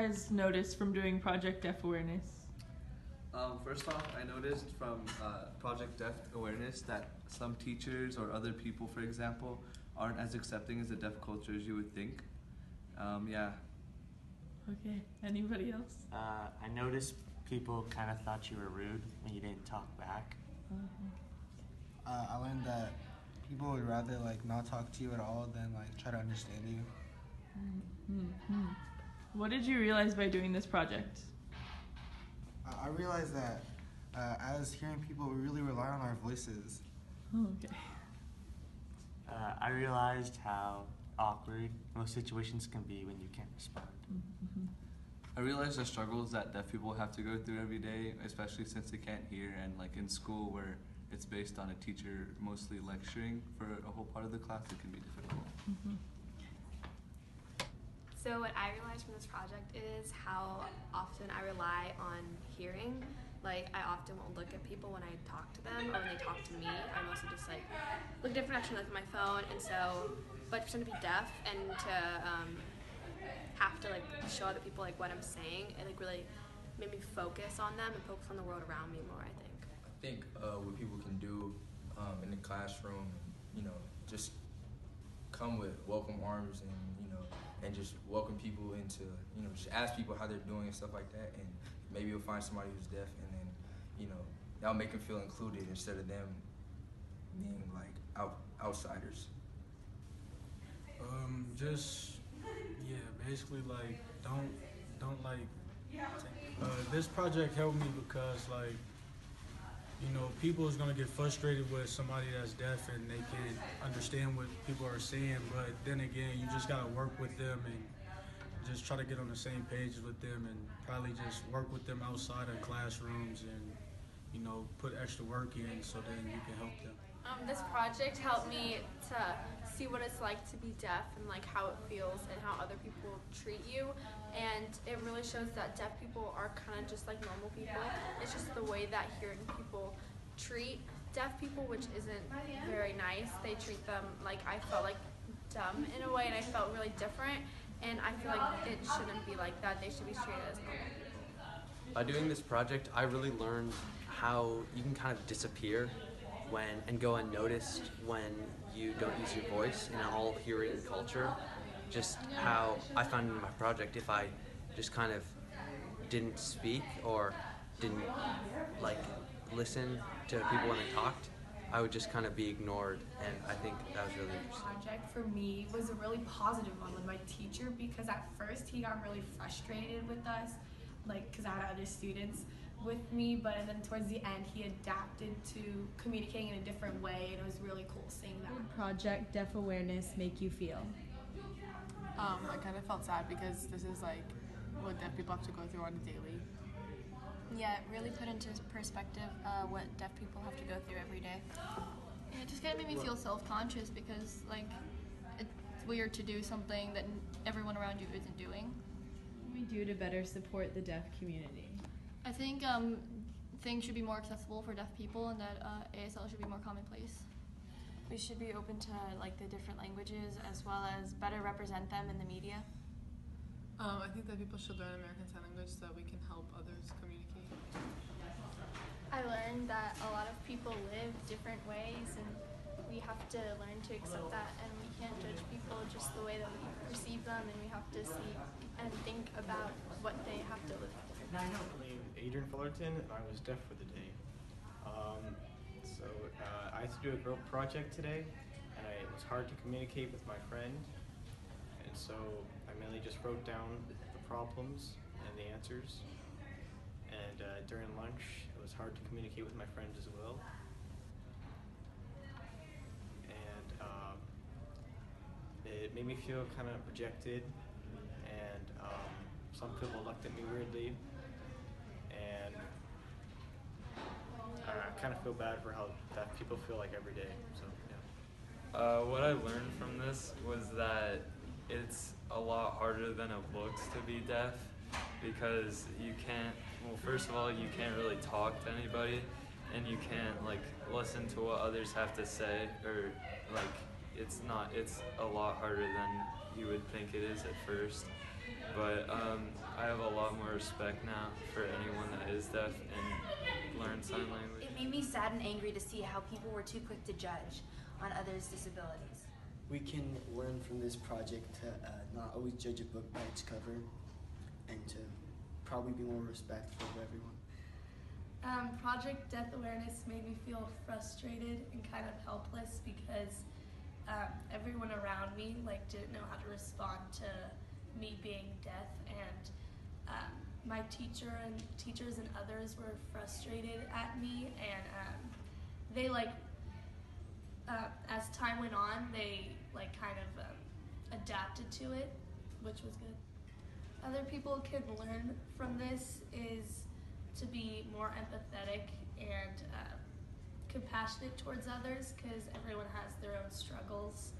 guys notice from doing Project Deaf Awareness? First off, I noticed from Project Deaf Awareness that some teachers or other people, for example, aren't as accepting as the deaf culture as you would think. Yeah. Okay, anybody else? I noticed people kind of thought you were rude when you didn't talk back. I learned that people would rather like not talk to you at all than like try to understand you. Mm-hmm. What did you realize by doing this project? I realized that as hearing people, we really rely on our voices. Oh, okay. I realized how awkward most situations can be when you can't respond. Mm-hmm. I realized the struggles that deaf people have to go through every day, especially since they can't hear, and like in school where it's based on a teacher mostly lecturing for a whole part of the class, it can be difficult. Mm-hmm. So what I realized from this project is how often I rely on hearing. Like, I often won't look at people when I talk to them, or when they talk to me. I mostly just like look at different direction, look at my phone, and so, but for someone to be deaf and to have to like show other people like what I'm saying, it like really made me focus on them and focus on the world around me more, I think. I think what people can do in the classroom, you know, just come with welcome arms and, you know, and just welcome people into, you know, just ask people how they're doing and stuff like that, and maybe you'll find somebody who's deaf, and then, you know, that'll make them feel included instead of them being like outsiders. Basically like don't like this project helped me because like, you know, people is gonna get frustrated with somebody that's deaf and they can't understand what people are saying, but then again you just gotta work with them and just try to get on the same page with them and probably just work with them outside of classrooms and, you know, put extra work in so then you can help them. This project helped me to see what it's like to be deaf and like how it feels and how other people treat you, and it really shows that deaf people are kind of just like normal people. It's just the way that hearing people treat deaf people, which isn't very nice. They treat them like, I felt like dumb in a way, and I felt really different, and I feel like it shouldn't be like that. They should be treated as normal people. By doing this project, I really learned how you can kind of disappear and go unnoticed when you don't use your voice in an all-hearing culture. Just how I found in my project, if I just kind of didn't speak or didn't like listen to people when they talked, I would just kind of be ignored, and I think that was really interesting. The project for me was a really positive one with my teacher, because at first he got really frustrated with us, like because I had other students with me, but then towards the end he adapted to communicating in a different way, and it was really cool seeing that. How did Project Deaf Awareness make you feel? I kind of felt sad because this is like what deaf people have to go through on a daily. Yeah, it really put into perspective what deaf people have to go through every day. Yeah, it just kind of made me feel self-conscious because like it's weird to do something that everyone around you isn't doing. What can we do to better support the deaf community? I think things should be more accessible for deaf people, and that ASL should be more commonplace. We should be open to like the different languages, as well as better represent them in the media. I think that people should learn American Sign Language so that we can help others communicate. I learned that a lot of people live different ways, and we have to learn to accept that, and we can't judge people just the way that we perceive them, and we have to see and think about what they have to live through. My name is Adrian Fullerton, and I was deaf for the day. I had to do a group project today, and it was hard to communicate with my friend, and so I mainly just wrote down the problems and the answers, and during lunch it was hard to communicate with my friend as well, and it made me feel kind of rejected, and some people looked at me weirdly, and I kind of feel bad for how deaf people feel like every day, so yeah. What I learned from this was that it's a lot harder than it looks to be deaf, because you can't, well, first of all, you can't really talk to anybody, and you can't like listen to what others have to say, or like it's a lot harder than you would think it is at first. But I have a lot more respect now for anyone that is deaf and learns sign language. It made me sad and angry to see how people were too quick to judge on others' disabilities. We can learn from this project to not always judge a book by its cover and to probably be more respectful of everyone. Project Deaf Awareness made me feel frustrated and kind of helpless because everyone around me didn't know how to respond to me being deaf, and my teachers and others were frustrated at me, and they as time went on, they kind of adapted to it, which was good. Other people can learn from this is to be more empathetic and compassionate towards others, because everyone has their own struggles